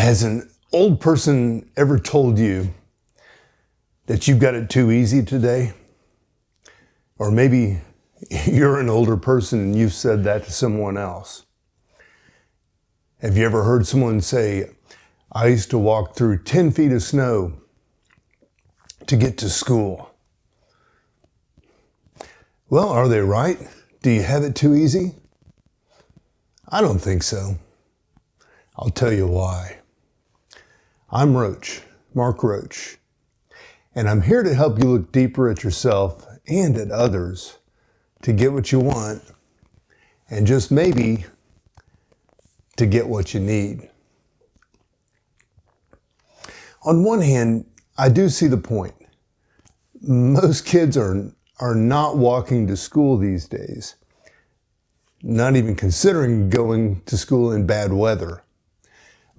Has an old person ever told you that you've got it too easy today? Or maybe you're an older person and you've said that to someone else. Have you ever heard someone say, I used to walk through 10 feet of snow to get to school? Well, are they right? Do you have it too easy? I don't think so. I'll tell you why. I'm Roach, Mark Roach, and I'm here to help you look deeper at yourself and at others to get what you want, and just maybe to get what you need. On one hand, I do see the point. Most kids are not walking to school these days, not even considering going to school in bad weather.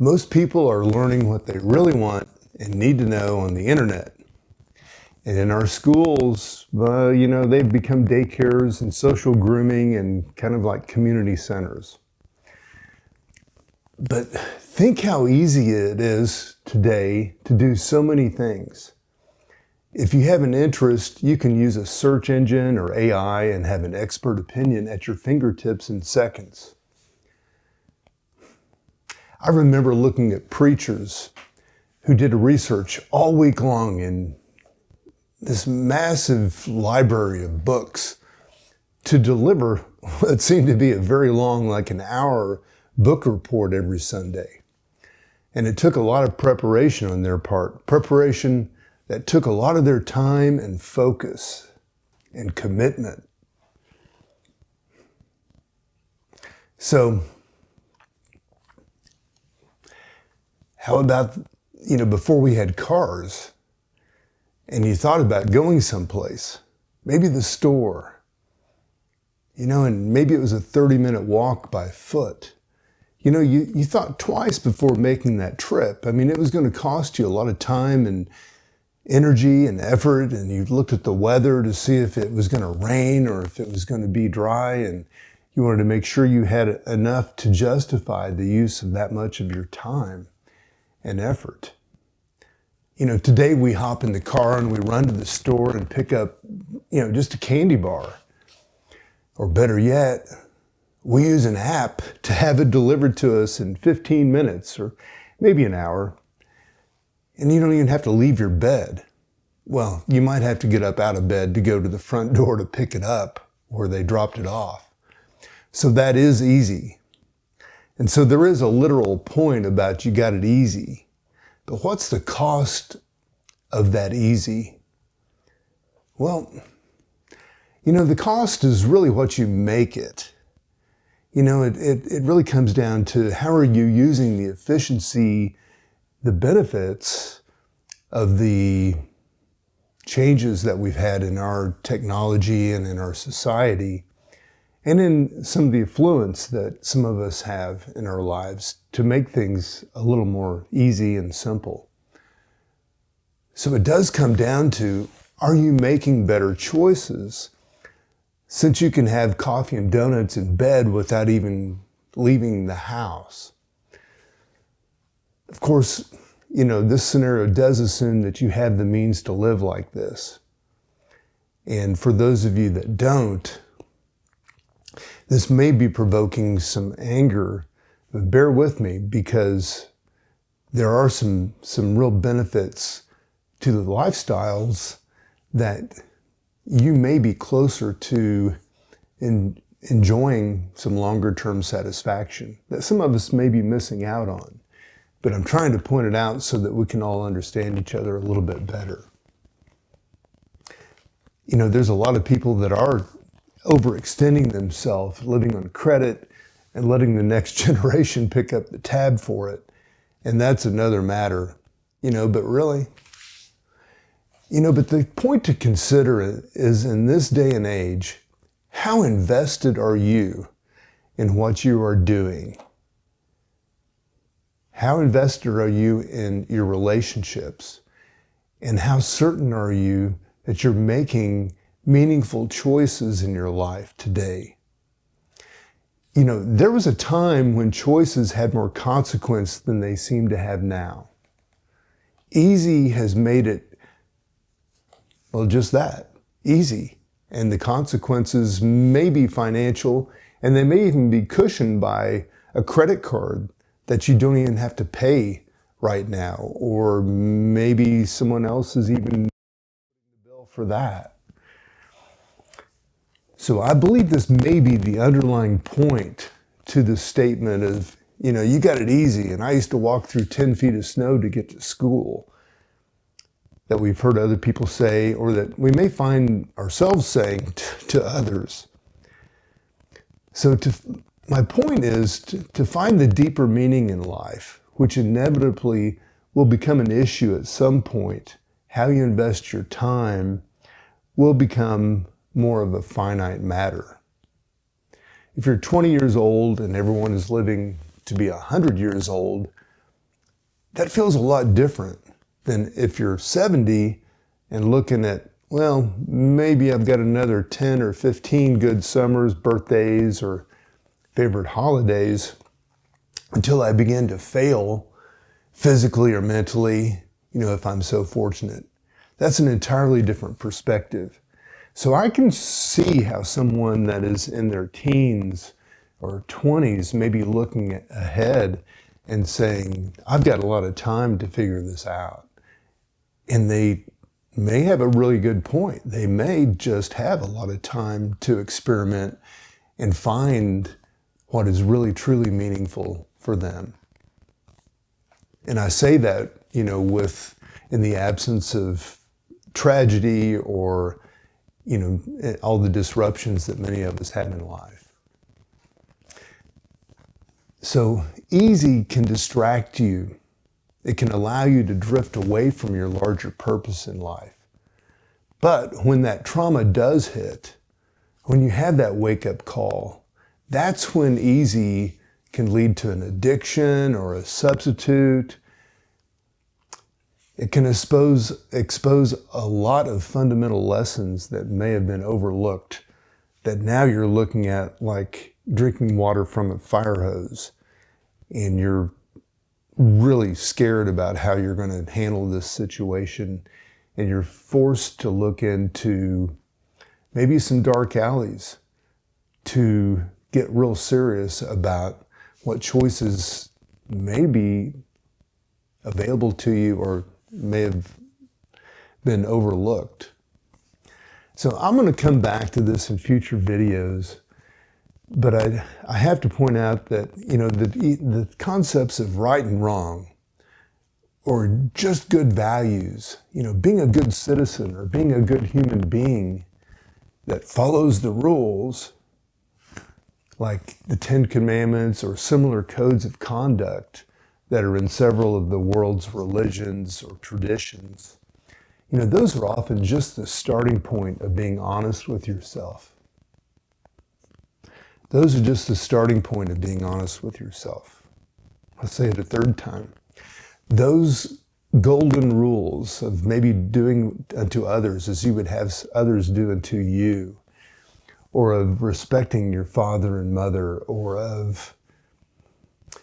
Most people are learning what they really want and need to know on the internet. And in our schools, they've become daycares and social grooming and kind of like community centers. But think how easy it is today to do so many things. If you have an interest, you can use a search engine or AI and have an expert opinion at your fingertips in seconds. I remember looking at preachers who did research all week long in this massive library of books to deliver what seemed to be a very long, like an hour book report every Sunday. And it took a lot of preparation on their part, preparation that took a lot of their time and focus and commitment. So, how about, before we had cars and you thought about going someplace, maybe the store, and maybe it was a 30-minute walk by foot. You thought twice before making that trip. It was going to cost you a lot of time and energy and effort, and you looked at the weather to see if it was going to rain or if it was going to be dry, and you wanted to make sure you had enough to justify the use of that much of your time and effort. Today we hop in the car and we run to the store and pick up, just a candy bar. Or better yet, we use an app to have it delivered to us in 15 minutes or maybe an hour. And you don't even have to leave your bed. Well, you might have to get up out of bed to go to the front door to pick it up where they dropped it off. So that is easy. And so there is a literal point about you got it easy. But what's the cost of that easy? Well, the cost is really what you make it. It really comes down to how are you using the efficiency, the benefits of the changes that we've had in our technology and in our society, and in some of the affluence that some of us have in our lives to make things a little more easy and simple. So it does come down to, are you making better choices? Since you can have coffee and donuts in bed without even leaving the house. Of course, this scenario does assume that you have the means to live like this. And for those of you that don't, this may be provoking some anger, but bear with me because there are some real benefits to the lifestyles that you may be closer to enjoying some longer term satisfaction that some of us may be missing out on. But I'm trying to point it out so that we can all understand each other a little bit better. There's a lot of people that are overextending themselves, living on credit and letting the next generation pick up the tab for it. And that's another matter, but really, but the point to consider is in this day and age, how invested are you in what you are doing? How invested are you in your relationships? And how certain are you that you're making meaningful choices in your life today? there was a time when choices had more consequence than they seem to have now. Easy has made it, well, just that, easy. And the consequences may be financial, and they may even be cushioned by a credit card that you don't even have to pay right now, or maybe someone else is even paying the bill for that. So I believe this may be the underlying point to the statement of, you got it easy, and I used to walk through 10 feet of snow to get to school, that we've heard other people say, or that we may find ourselves saying to others. So my point is to find the deeper meaning in life, which inevitably will become an issue at some point. How you invest your time will become more of a finite matter. If you're 20 years old and everyone is living to be 100 years old, that feels a lot different than if you're 70 and looking at, well, maybe I've got another 10 or 15 good summers, birthdays, or favorite holidays until I begin to fail physically or mentally, if I'm so fortunate. That's an entirely different perspective. So I can see how someone that is in their teens or 20s may be looking ahead and saying, I've got a lot of time to figure this out. And they may have a really good point. They may just have a lot of time to experiment and find what is really, truly meaningful for them. And I say that, in the absence of tragedy or all the disruptions that many of us have in life. So easy can distract you. It can allow you to drift away from your larger purpose in life. But when that trauma does hit, when you have that wake-up call, that's when easy can lead to an addiction or a substitute. It can expose a lot of fundamental lessons that may have been overlooked, that now you're looking at like drinking water from a fire hose, and you're really scared about how you're going to handle this situation, and you're forced to look into maybe some dark alleys to get real serious about what choices may be available to you or may have been overlooked. So I'm going to come back to this in future videos, but I have to point out that the concepts of right and wrong, or just good values, being a good citizen or being a good human being that follows the rules, like the Ten Commandments or similar codes of conduct that are in several of the world's religions or traditions, those are often just the starting point of being honest with yourself. Those are just the starting point of being honest with yourself. I'll say it a third time. Those golden rules of maybe doing unto others as you would have others do unto you, or of respecting your father and mother, or of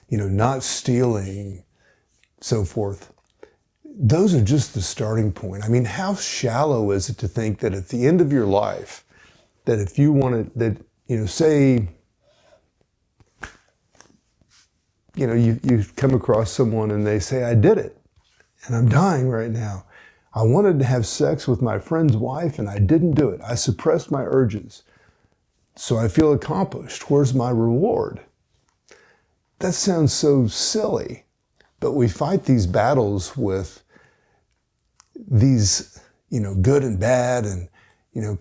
not stealing, so forth. Those are just the starting point. I mean, how shallow is it to think that at the end of your life, that if you wanted, that, say, you come across someone and they say, I did it, and I'm dying right now. I wanted to have sex with my friend's wife and I didn't do it. I suppressed my urges. So I feel accomplished. Where's my reward? That sounds so silly, but we fight these battles with these, good and bad, and,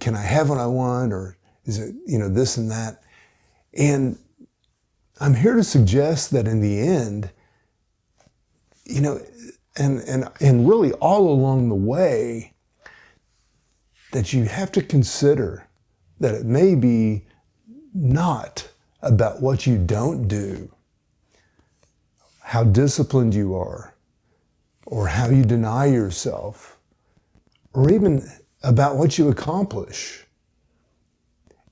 can I have what I want, or is it, this and that? And I'm here to suggest that in the end, and really all along the way, that you have to consider that it may be not about what you don't do, how disciplined you are, or how you deny yourself, or even about what you accomplish.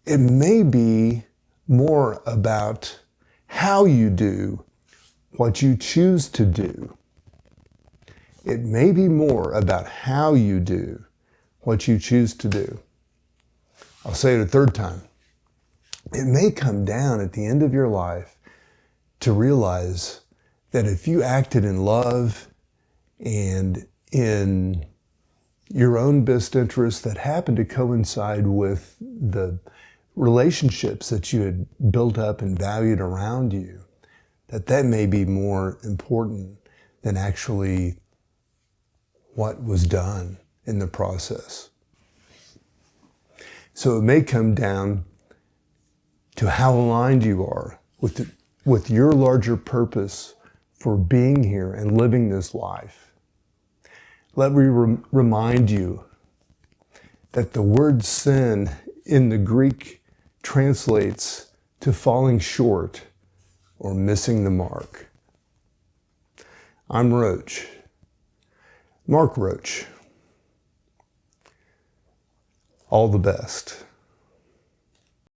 It may be more about how you do what you choose to do. It may be more about how you do what you choose to do. I'll say it a third time. It may come down at the end of your life to realize that if you acted in love and in your own best interests that happened to coincide with the relationships that you had built up and valued around you, that may be more important than actually what was done in the process. So it may come down to how aligned you are with your larger purpose for being here and living this life. Let me remind you that the word sin in the Greek translates to falling short or missing the mark. I'm Roach, Mark Roach. All the best.